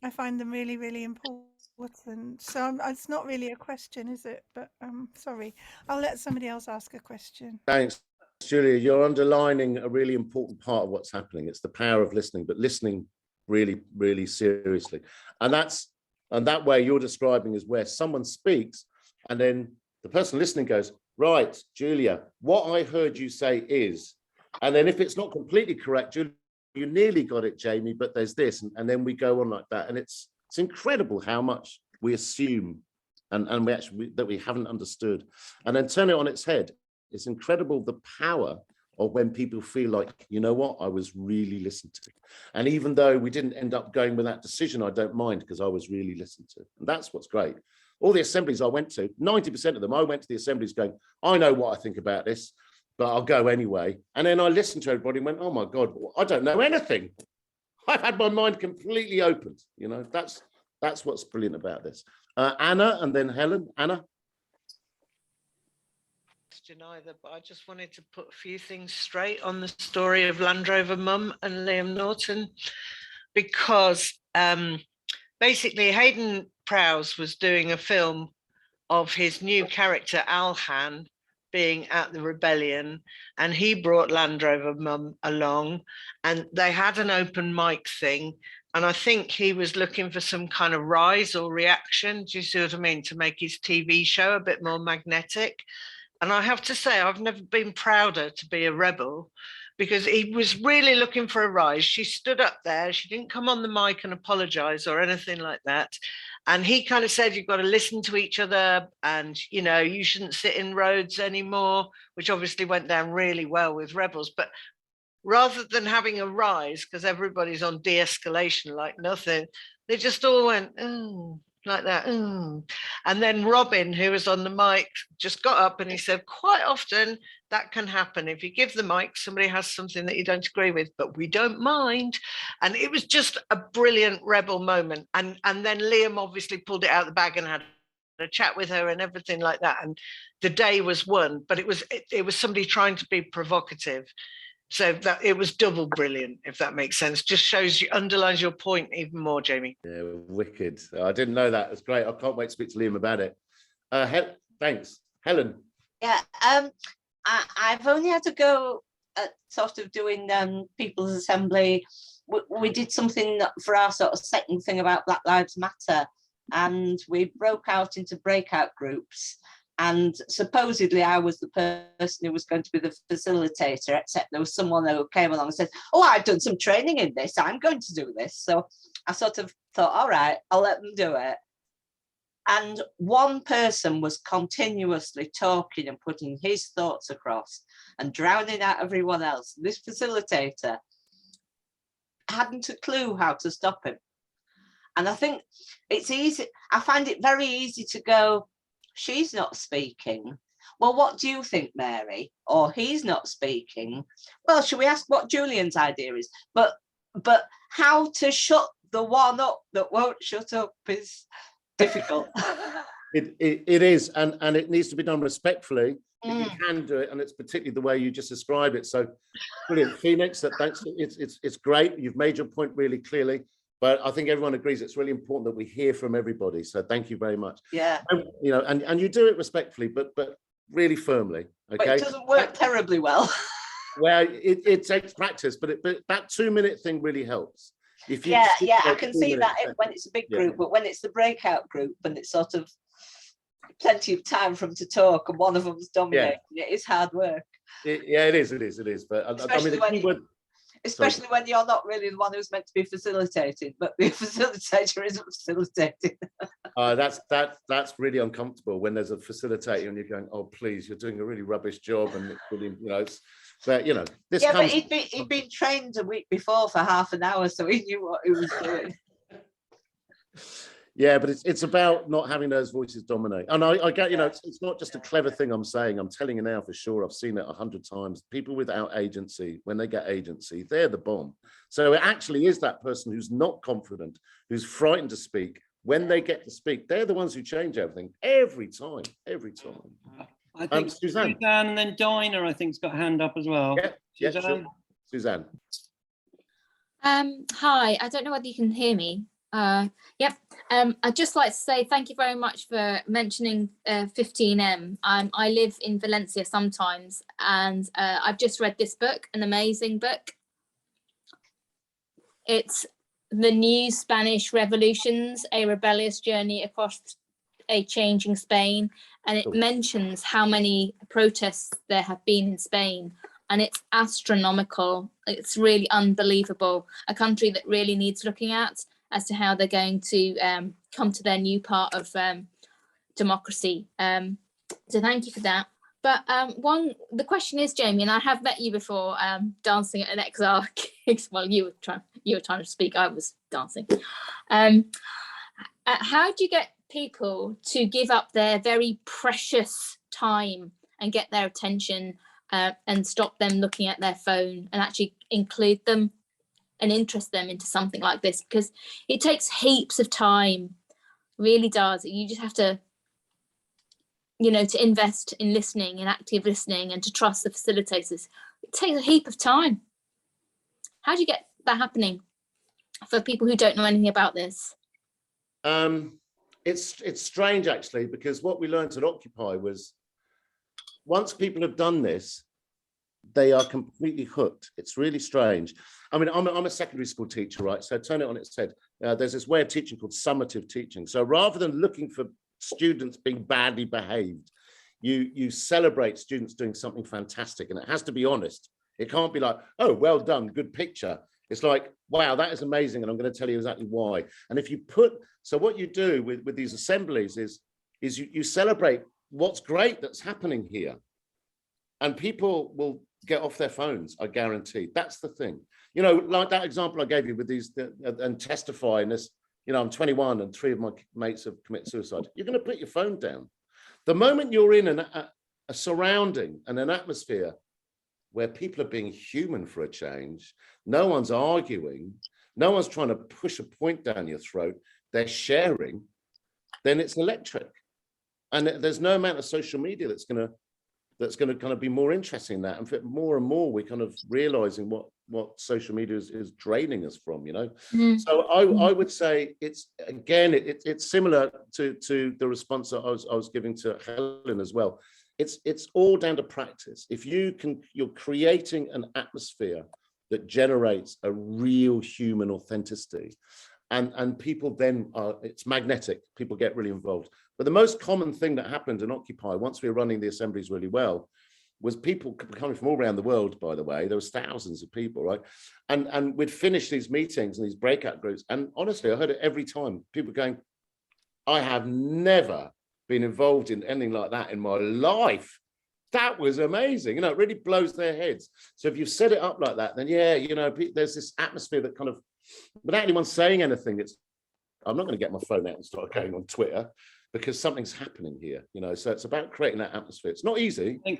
I find them really, really important. So it's not really a question, is it? But sorry, I'll let somebody else ask a question. Thanks, Julia. You're underlining a really important part of what's happening. It's the power of listening, but listening really, really seriously. And that way you're describing is where someone speaks and then the person listening goes, right, Julia, what I heard you say is, and then if it's not completely correct, Julia, you nearly got it, Jamie, but there's this, and then we go on like that. And it's incredible how much we assume and we actually that we haven't understood, and then turn it on its head. It's incredible the power or when people feel like, you know what, I was really listened to. And even though we didn't end up going with that decision, I don't mind, because I was really listened to. And that's what's great. All the assemblies I went to, 90% of them, I went to the assemblies going, I know what I think about this, but I'll go anyway. And then I listened to everybody and went, oh my God, I don't know anything. I've had my mind completely opened. You know, that's what's brilliant about this. Anna, and then Helen. Anna? Either, but I just wanted to put a few things straight on the story of Land Rover Mum and Liam Norton, because basically Hayden Prowse was doing a film of his new character Alhan being at the rebellion, and he brought Land Rover Mum along, and they had an open mic thing, and I think he was looking for some kind of rise or reaction, do you see what I mean, to make his TV show a bit more magnetic. And I have to say, I've never been prouder to be a rebel, because he was really looking for a rise. She stood up there. She didn't come on the mic and apologize or anything like that. And he kind of said, you've got to listen to each other, and, you know, you shouldn't sit in roads anymore, which obviously went down really well with rebels. But rather than having a rise, because everybody's on de-escalation like nothing, they just all went, oh, like that. And then Robin, who was on the mic, just got up and he said, quite often that can happen. If you give the mic, somebody has something that you don't agree with, but we don't mind. And it was just a brilliant rebel moment. And then Liam obviously pulled it out of the bag and had a chat with her and everything like that. And the day was won, but it was somebody trying to be provocative. So that it was double brilliant, if that makes sense. Just shows you, underlines your point even more, Jamie. Yeah, wicked. I didn't know that. It's great. I can't wait to speak to Liam about it. Thanks. Helen. Yeah, I've only had to go at sort of doing People's Assembly. We did something for our sort of second thing about Black Lives Matter, and we broke out into breakout groups. And supposedly I was the person who was going to be the facilitator, except there was someone who came along and said, oh, I've done some training in this, I'm going to do this. So I sort of thought, all right, I'll let them do it. And one person was continuously talking and putting his thoughts across and drowning out everyone else. This facilitator hadn't a clue how to stop him. And I think it's easy, I find it very easy to go, she's not speaking. Well, what do you think, Mary? Or he's not speaking. Well, should we ask what Julian's idea is? But how to shut the one up that won't shut up is difficult. It is, and it needs to be done respectfully. You can do it, and it's particularly the way you just described it. So brilliant, Phoenix. Thanks. It's great. You've made your point really clearly. But I think everyone agrees it's really important that we hear from everybody. So thank you very much. Yeah. You know, and you do it respectfully, but really firmly. Okay. But it doesn't work terribly well. Well, it takes practice, but that 2-minute thing really helps. If you I can see that when it's a big group, but when it's the breakout group and it's sort of plenty of time for them to talk and one of them's dominating, it is hard work. It is. But especially I mean, the keyword. Especially when you're not really the one who's meant to be facilitating, but the facilitator isn't facilitating. That's really uncomfortable when there's a facilitator and you're going, oh please, you're doing a really rubbish job, and it's really, you know, but you know, this. Yeah, but he'd been trained a week before for half an hour, so he knew what he was doing. Yeah, but it's about not having those voices dominate. And I get, you know, it's not just a clever thing I'm saying. I'm telling you now for sure. I've seen it 100 times. People without agency, when they get agency, they're the bomb. So it actually is that person who's not confident, who's frightened to speak. When they get to speak, they're the ones who change everything every time. I think Suzanne and then Dinah, I think, has got a hand up as well. Yeah, Suzanne. Suzanne. Hi, I don't know whether you can hear me. I'd just like to say thank you very much for mentioning 15M. I live in Valencia sometimes, and I've just read this book, an amazing book. It's The New Spanish Revolutions, a rebellious journey across a changing Spain, and it mentions how many protests there have been in Spain, and it's astronomical. It's really unbelievable. A country that really needs looking at as to how they're going to come to their new part of democracy. So thank you for that. But the question is, Jamie, and I have met you before, dancing at an XR gigs. Well, you were trying to speak, I was dancing. How do you get people to give up their very precious time and get their attention and stop them looking at their phone and actually include them and interest them into something like this? Because it takes heaps of time, really does. You just have to, you know, to invest in listening and active listening and to trust the facilitators. It takes a heap of time. How do you get that happening for people who don't know anything about this? It's strange, actually, because what we learned at Occupy was once people have done this, they are completely hooked. It's really strange. I mean, I'm a secondary school teacher, right? So turn it on its head. There's this way of teaching called summative teaching. So rather than looking for students being badly behaved, you celebrate students doing something fantastic, and it has to be honest. It can't be like, oh, well done, good picture. It's like, wow, that is amazing, and I'm going to tell you exactly why. And if you so what you do with these assemblies is you celebrate what's great that's happening here, and people will get off their phones, I guarantee. That's the thing. You know, like that example I gave you with these and testifying this. You know, I'm 21 and 3 of my mates have committed suicide. You're going to put your phone down. The moment you're in a surrounding and an atmosphere where people are being human for a change, no one's arguing, no one's trying to push a point down your throat, they're sharing, then it's electric. And there's no amount of social media that's going to kind of be more interesting than that. And for more and more, we're kind of realizing what social media is draining us from, you know. So I would say it's, again, it's similar to the response that I was giving to Helen as well. It's all down to practice. If you're creating an atmosphere that generates a real human authenticity, and people then it's magnetic, people get really involved. But the most common thing that happened in Occupy, once we were running the assemblies really well, was people coming from all around the world, by the way. There was thousands of people, right? And we'd finish these meetings and these breakout groups. And honestly, I heard it every time. People going, I have never been involved in anything like that in my life. That was amazing. You know, it really blows their heads. So if you set it up like that, then yeah, you know, there's this atmosphere that kind of, without anyone saying anything, I'm not going to get my phone out and start going on Twitter, because something's happening here, you know. So it's about creating that atmosphere. It's not easy. I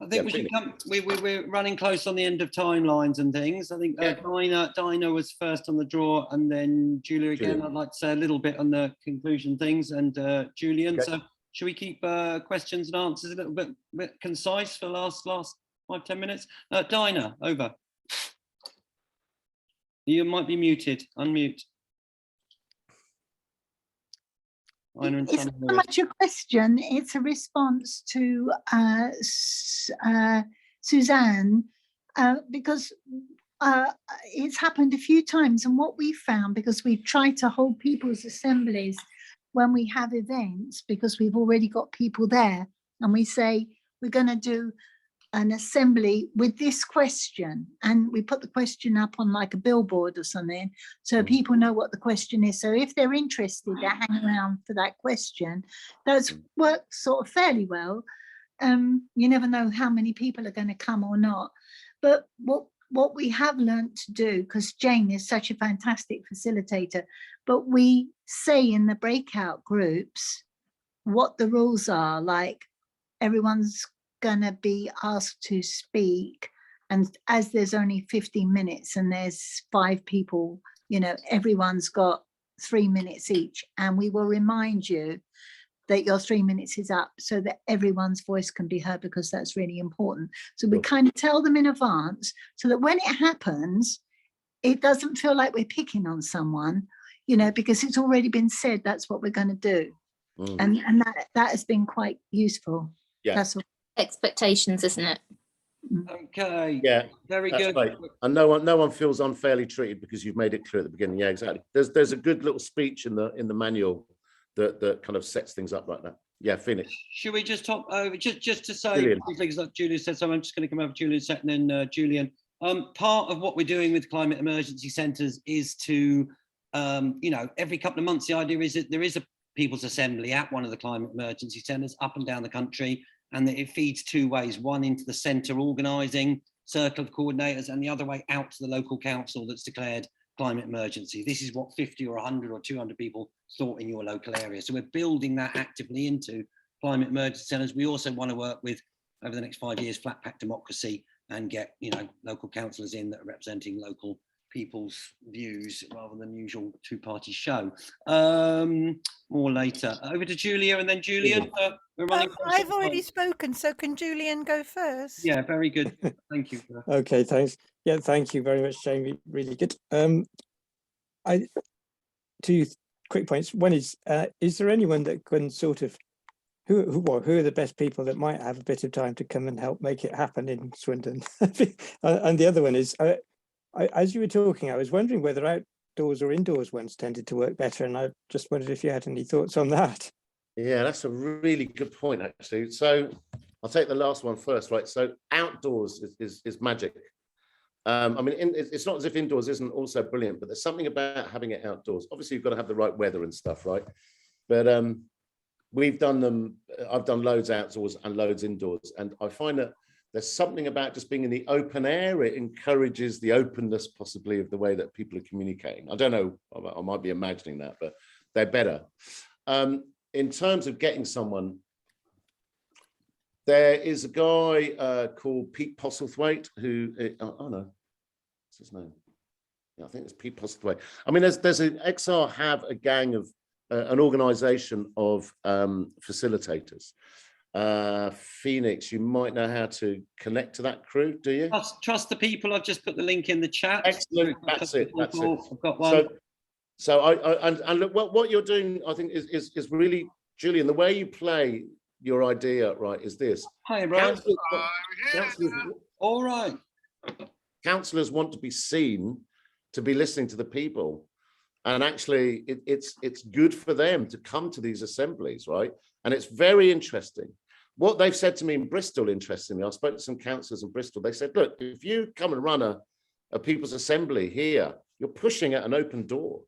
think we should come. We're running close on the end of timelines and things. I think Dinah was first on the draw, and then Julia again. I'd like to say a little bit on the conclusion things, and Julian. Okay. So should we keep questions and answers a little bit concise for the last 5-10 minutes? Dinah, over. You might be muted. Unmute. It's not much a question, it's a response to Suzanne, because it's happened a few times, and what we found, because we've tried to hold people's assemblies when we have events, because we've already got people there, and we say we're going to do an assembly with this question, and we put the question up on like a billboard or something, so people know what the question is. So if they're interested, they hang around for that question. That's worked sort of fairly well. You never know how many people are going to come or not. But what we have learned to do, because Jane is such a fantastic facilitator, but we say in the breakout groups what the rules are, like everyone's gonna be asked to speak, and as there's only 15 minutes and there's 5 people, you know, everyone's got 3 minutes each, and we will remind you that your 3 minutes is up so that everyone's voice can be heard, because that's really important. So we kind of tell them in advance so that when it happens, it doesn't feel like we're picking on someone, you know, because it's already been said that's what we're going to do. And that has been quite useful. Yeah. That's all. Expectations, isn't it? Okay. Yeah. Very good. Right. And no one feels unfairly treated because you've made it clear at the beginning. Yeah, exactly. There's a good little speech in the manual that kind of sets things up like that. Yeah, Phoenix. Should we just talk over just to say briefly, because like Julia said, so I'm just going to come over to Julia in a second, and then Julian. Part of what we're doing with climate emergency centres is to, you know, every couple of months, the idea is that there is a people's assembly at one of the climate emergency centres up and down the country. and that it feeds two ways, one into the centre organising circle of coordinators and the other way out to the local council that's declared climate emergency. This is what 50 or 100 or 200 people thought in your local area. So we're building that actively into climate emergency centres. We also want to work with, over the next 5 years, flat pack democracy and get, you know, local councillors in that are representing local people's views rather than usual two-party show. More later. Over to Julia and then Julian. We're running. I've already spoken, so can Julian go first? Yeah, very good. Thank you. Okay, thanks. Yeah, thank you very much, Jamie. Really good. Two quick points. One is there anyone that can sort of, who are the best people that might have a bit of time to come and help make it happen in Swindon? And the other one is, as you were talking, I was wondering whether outdoors or indoors ones tended to work better, and I just wondered if you had any thoughts on that. Yeah, that's a really good point, actually. So I'll take the last one first, right? So outdoors is magic. I mean, it's not as if indoors isn't also brilliant, but there's something about having it outdoors. Obviously, you've got to have the right weather and stuff, right? But we've done them. I've done loads outdoors and loads indoors, and I find that there's something about just being in the open air. It encourages the openness, possibly, of the way that people are communicating. I don't know. I might be imagining that, but they're better. In terms of getting someone, there is a guy called Pete Postlethwaite who, oh no, what's his name? Yeah, I think it's Pete Postlethwaite. I mean, there's an XR have a gang of, an organisation of facilitators. Phoenix, you might know how to connect to that crew, do you? Trust the people. I've just put the link in the chat. Excellent, that's it. I've got one. So and look, what you're doing, I think, is really, Julian, the way you play your idea, right, is this. Hi, everyone. All right. Councillors want to be seen to be listening to the people. And actually, it's good for them to come to these assemblies, right? And it's very interesting. What they've said to me in Bristol, interestingly, I spoke to some councillors in Bristol. They said, look, if you come and run a people's assembly here, you're pushing at an open door,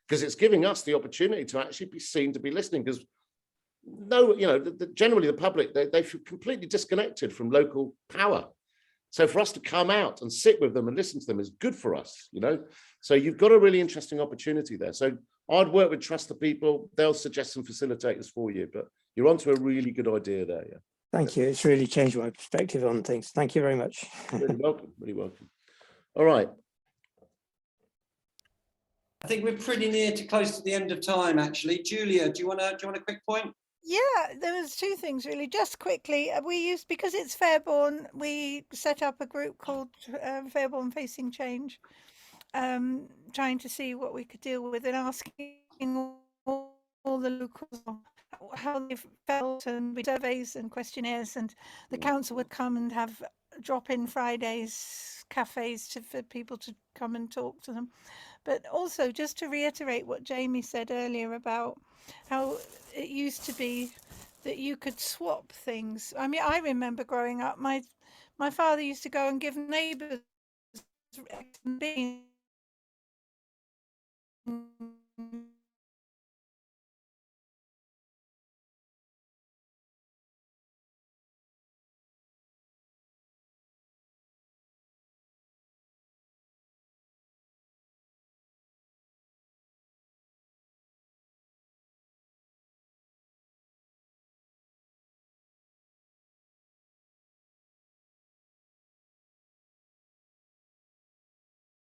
because it's giving us the opportunity to actually be seen to be listening. Because no, you know, generally the public, they feel completely disconnected from local power. So for us to come out and sit with them and listen to them is good for us, you know. So you've got a really interesting opportunity there. So I'd work with Trust the People. They'll suggest some facilitators for you, but you're onto a really good idea there. Yeah. Thank you. It's really changed my perspective on things. Thank you very much. Really welcome. Really welcome. All right. I think we're pretty near to close to the end of time, actually. Julia, do you want a quick point? Yeah, there was two things really. Just quickly, because it's Fairborn, we set up a group called Fairborn Facing Change, trying to see what we could deal with and asking all the locals how they felt, and we surveys and questionnaires, and the council would come and have drop-in Fridays cafes for people to come and talk to them. But also, just to reiterate what Jamie said earlier about how it used to be that you could swap things. I mean, I remember growing up, my father used to go and give neighbours beans